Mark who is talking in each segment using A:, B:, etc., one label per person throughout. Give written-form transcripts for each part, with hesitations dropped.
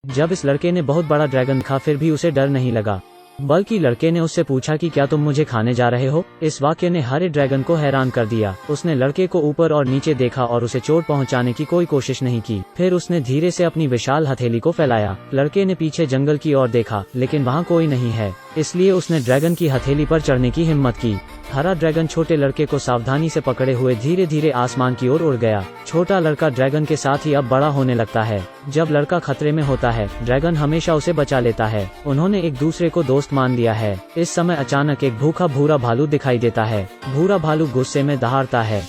A: जब इस लड़के ने बहुत बड़ा ड्रैगन खा फिर भी उसे डर नहीं लगा, बल्कि लड़के ने उससे पूछा कि क्या तुम मुझे खाने जा रहे हो। इस वाक्य ने हरे ड्रैगन को हैरान कर दिया। उसने लड़के को ऊपर और नीचे देखा और उसे चोट पहुंचाने की कोई कोशिश नहीं की। फिर उसने धीरे से अपनी विशाल हथेली को फैलाया। लड़के ने पीछे जंगल की ओर देखा, लेकिन वहाँ कोई नहीं है, इसलिए उसने ड्रैगन की हथेली पर चढ़ने की हिम्मत की। हरा ड्रैगन छोटे लड़के को सावधानी से पकड़े हुए धीरे धीरे आसमान की ओर उड़ गया। छोटा लड़का ड्रैगन के साथ ही अब बड़ा होने लगता है। जब लड़का खतरे में होता है, ड्रैगन हमेशा उसे बचा लेता है। उन्होंने एक दूसरे को दोस्त मान लिया है। इस समय अचानक एक भूखा भूरा भालू दिखाई देता है। भूरा भालू गुस्से में दहाड़ता है।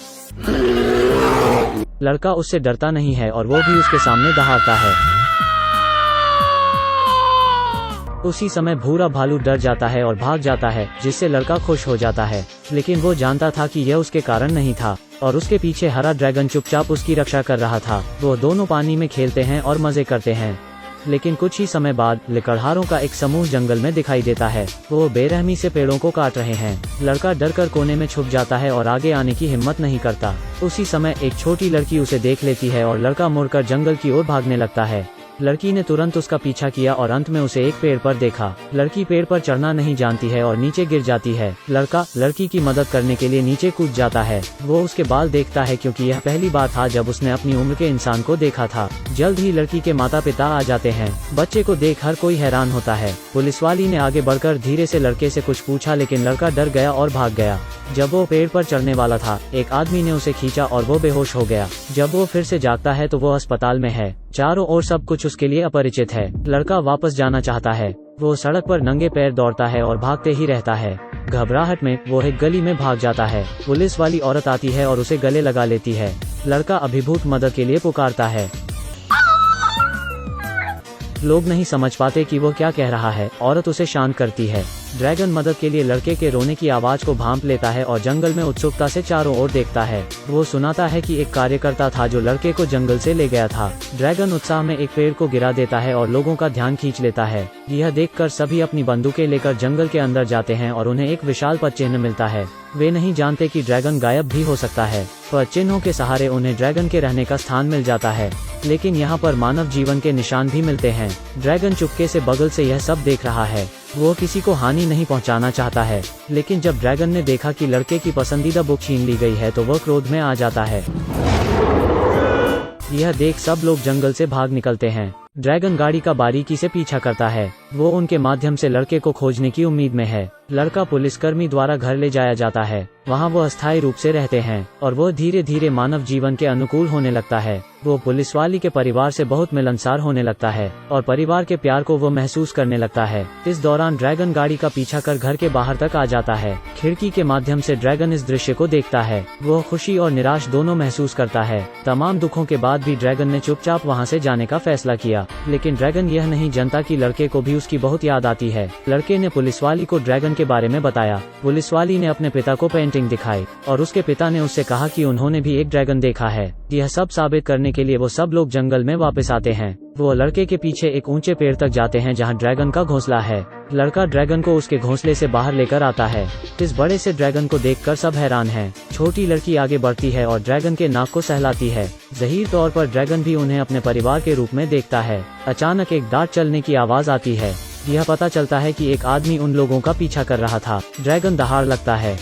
A: लड़का उससे डरता नहीं है और वो भी उसके सामने दहाड़ता है। उसी समय भूरा भालू डर जाता है और भाग जाता है, जिससे लड़का खुश हो जाता है। लेकिन वो जानता था कि यह उसके कारण नहीं था और उसके पीछे हरा ड्रैगन चुपचाप उसकी रक्षा कर रहा था। वो दोनों पानी में खेलते हैं और मजे करते हैं। लेकिन कुछ ही समय बाद लकड़हारों का एक समूह जंगल में दिखाई देता है। वो बेरहमी से पेड़ों को काट रहे हैं। लड़का डरकर कोने में छुप जाता है और आगे आने की हिम्मत नहीं करता। उसी समय एक छोटी लड़की उसे देख लेती है और लड़का मुड़कर जंगल की ओर भागने लगता है। लड़की ने तुरंत उसका पीछा किया और अंत में उसे एक पेड़ पर देखा। लड़की पेड़ पर चढ़ना नहीं जानती है और नीचे गिर जाती है। लड़का लड़की की मदद करने के लिए नीचे कूद जाता है। वो उसके बाल देखता है क्योंकि यह पहली बार था जब उसने अपनी उम्र के इंसान को देखा था। जल्द ही लड़की के माता पिता आ जाते हैं। बच्चे को देख हर कोई हैरान होता है। पुलिस वाली ने आगे बढ़कर धीरे से लड़के से कुछ पूछा, लेकिन लड़का डर गया और भाग गया। जब वो पेड़ पर चढ़ने वाला था, एक आदमी ने उसे खींचा और वो बेहोश हो गया। जब वो फिर से जागता है तो वो अस्पताल में है। चारों ओर सब कुछ उसके लिए अपरिचित है। लड़का वापस जाना चाहता है। वो सड़क पर नंगे पैर दौड़ता है और भागते ही रहता है। घबराहट में वो एक गली में भाग जाता है। पुलिस वाली औरत आती है और उसे गले लगा लेती है। लड़का अभिभूत मदद के लिए पुकारता है। लोग नहीं समझ पाते कि वो क्या कह रहा है। औरत उसे शांत करती है। ड्रैगन मदद के लिए लड़के के रोने की आवाज को भांप लेता है और जंगल में उत्सुकता से चारों ओर देखता है। वो सुनाता है कि एक कार्यकर्ता था जो लड़के को जंगल से ले गया था। ड्रैगन उत्साह में एक पेड़ को गिरा देता है और लोगों का ध्यान खींच लेता है। यह देखकर सभी अपनी बंदूकें लेकर जंगल के अंदर जाते हैं और उन्हें एक विशाल पद चिन्ह मिलता है। वे नहीं जानते कि ड्रैगन गायब भी हो सकता है। पर चिन्हों के सहारे उन्हें ड्रैगन के रहने का स्थान मिल जाता है। लेकिन यहाँ पर मानव जीवन के निशान भी मिलते हैं। ड्रैगन चुपके से बगल से यह सब देख रहा है। वो किसी को हानि नहीं पहुंचाना चाहता है। लेकिन जब ड्रैगन ने देखा कि लड़के की पसंदीदा बुक छीन ली गई है तो वह क्रोध में आ जाता है। यह देख सब लोग जंगल से भाग निकलते हैं। ड्रैगन गाड़ी का बारीकी से पीछा करता है। वो उनके माध्यम से लड़के को खोजने की उम्मीद में है। लड़का पुलिसकर्मी द्वारा घर ले जाया जाता है। वहाँ वो अस्थायी रूप से रहते हैं और वो धीरे धीरे मानव जीवन के अनुकूल होने लगता है। वो पुलिस वाली के परिवार से बहुत मिलनसार होने लगता है और परिवार के प्यार को वो महसूस करने लगता है। इस दौरान ड्रैगन गाड़ी का पीछा कर घर के बाहर तक आ जाता है। खिड़की के माध्यम से ड्रैगन इस दृश्य को देखता है। वो खुशी और निराश दोनों महसूस करता है। तमाम दुखों के बाद भी ड्रैगन ने चुपचाप वहाँ से जाने का फैसला किया। लेकिन ड्रैगन यह नहीं जानता कि लड़के को भी उसकी बहुत याद आती है। लड़के ने पुलिसवाली को ड्रैगन के बारे में बताया। पुलिसवाली ने अपने पिता को पेंटिंग दिखाई और उसके पिता ने उससे कहा कि उन्होंने भी एक ड्रैगन देखा है। यह सब साबित करने के लिए वो सब लोग जंगल में वापस आते हैं। वो लड़के के पीछे एक ऊंचे पेड़ तक जाते हैं जहां ड्रैगन का घोंसला है। लड़का ड्रैगन को उसके घोंसले से बाहर लेकर आता है। इस बड़े से ड्रैगन को देखकर सब हैरान हैं। छोटी लड़की आगे बढ़ती है और ड्रैगन के नाक को सहलाती है। ज़हीर तौर पर ड्रैगन भी उन्हें अपने परिवार के रूप में देखता है। अचानक एक दांत चलने की आवाज आती है। यह पता चलता है कि एक आदमी उन लोगों का पीछा कर रहा था। ड्रैगन दहाड़ लगता है,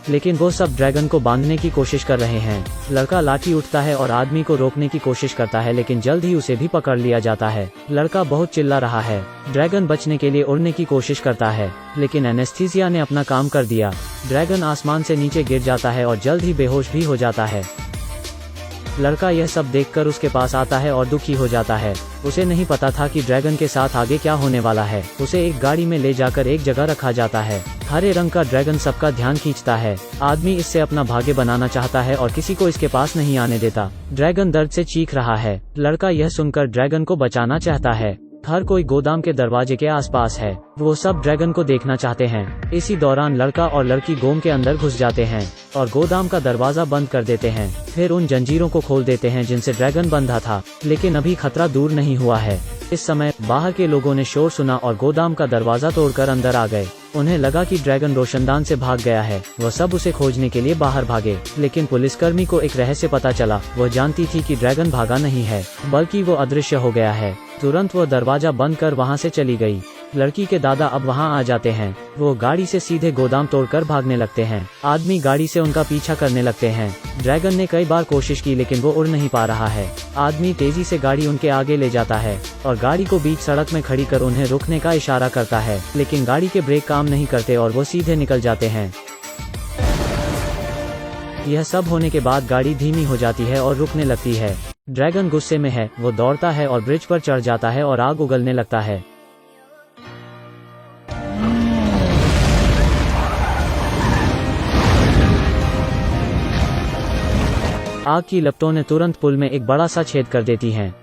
A: लेकिन वो सब ड्रैगन को बांधने की कोशिश कर रहे हैं। लड़का लाठी उठता है और आदमी को रोकने की कोशिश करता है, लेकिन जल्द ही उसे भी पकड़ लिया जाता है। लड़का बहुत चिल्ला रहा है। ड्रैगन बचने के लिए उड़ने की कोशिश करता है, लेकिन एनेस्थीसिया ने अपना काम कर दिया। ड्रैगन आसमान से नीचे गिर जाता है और जल्द ही बेहोश भी हो जाता है। लड़का यह सब देखकर उसके पास आता है और दुखी हो जाता है। उसे नहीं पता था कि ड्रैगन के साथ आगे क्या होने वाला है। उसे एक गाड़ी में ले जाकर एक जगह रखा जाता है। हरे रंग का ड्रैगन सबका ध्यान खींचता है। आदमी इससे अपना भाग्य बनाना चाहता है और किसी को इसके पास नहीं आने देता। ड्रैगन दर्द से चीख रहा है। लड़का यह सुनकर ड्रैगन को बचाना चाहता है। हर कोई गोदाम के दरवाजे के आसपास है। वो सब ड्रैगन को देखना चाहते हैं। इसी दौरान लड़का और लड़की गोम के अंदर घुस जाते हैं और गोदाम का दरवाजा बंद कर देते हैं। फिर उन जंजीरों को खोल देते हैं जिनसे ड्रैगन बंधा था, लेकिन अभी खतरा दूर नहीं हुआ है। इस समय बाहर के लोगों ने शोर सुना और गोदाम का दरवाजा तोड़कर अंदर आ गए। उन्हें लगा कि ड्रैगन रोशनदान से भाग गया है। वह सब उसे खोजने के लिए बाहर भागे, लेकिन पुलिसकर्मी को एक रहस्य पता चला। वह जानती थी कि ड्रैगन भागा नहीं है, बल्कि वो अदृश्य हो गया है। तुरंत वो दरवाजा बंद कर वहाँ से चली गई। लड़की के दादा अब वहाँ आ जाते हैं। वो गाड़ी से सीधे गोदाम तोड़कर भागने लगते हैं। आदमी गाड़ी से उनका पीछा करने लगते हैं। ड्रैगन ने कई बार कोशिश की लेकिन वो उड़ नहीं पा रहा है। आदमी तेजी से गाड़ी उनके आगे ले जाता है और गाड़ी को बीच सड़क में खड़ी कर उन्हें रुकने का इशारा करता है, लेकिन गाड़ी के ब्रेक काम नहीं करते और वो सीधे निकल जाते हैं। यह सब होने के बाद गाड़ी धीमी हो जाती है और रुकने लगती है। ड्रैगन गुस्से में है। वो दौड़ता है और ब्रिज पर चढ़ जाता है और आग उगलने लगता है। आग की लपटों ने तुरंत पुल में एक बड़ा सा छेद कर देती हैं।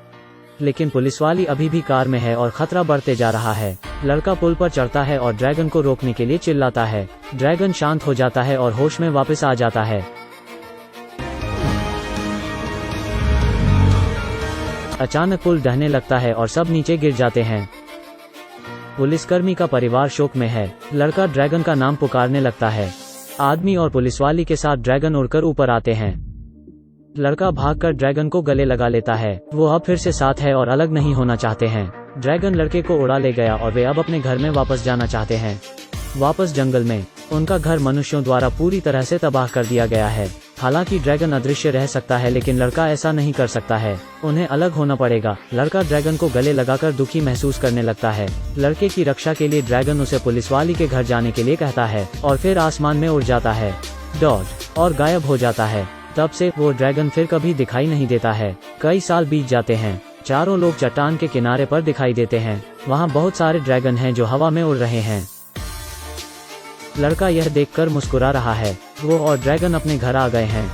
A: लेकिन पुलिस वाली अभी भी कार में है और खतरा बढ़ते जा रहा है। लड़का पुल पर चढ़ता है और ड्रैगन को रोकने के लिए चिल्लाता है। ड्रैगन शांत हो जाता है और होश में वापस आ जाता है। अचानक पुल ढहने लगता है और सब नीचे गिर जाते हैं। पुलिसकर्मी का परिवार शोक में है। लड़का ड्रैगन का नाम पुकारने लगता है। आदमी और पुलिसवाली के साथ ड्रैगन उड़कर ऊपर आते हैं। लड़का भागकर ड्रैगन को गले लगा लेता है। वो अब फिर से साथ है और अलग नहीं होना चाहते हैं। ड्रैगन लड़के को उड़ा ले गया और वे अब अपने घर में वापस जाना चाहते हैं। वापस जंगल में उनका घर मनुष्यों द्वारा पूरी तरह से तबाह कर दिया गया है। हालांकि ड्रैगन अदृश्य रह सकता है लेकिन लड़का ऐसा नहीं कर सकता है। उन्हें अलग होना पड़ेगा। लड़का ड्रैगन को गले लगाकर दुखी महसूस करने लगता है। लड़के की रक्षा के लिए ड्रैगन उसे पुलिसवाली के घर जाने के लिए कहता है और फिर आसमान में उड़ जाता है और गायब हो जाता है। तब से वो ड्रैगन फिर कभी दिखाई नहीं देता है। कई साल बीत जाते हैं। चारों लोग चट्टान के किनारे पर दिखाई देते हैं। वहाँ बहुत सारे ड्रैगन हैं जो हवा में उड़ रहे हैं। लड़का यह देखकर मुस्कुरा रहा है। वो और ड्रैगन अपने घर आ गए हैं।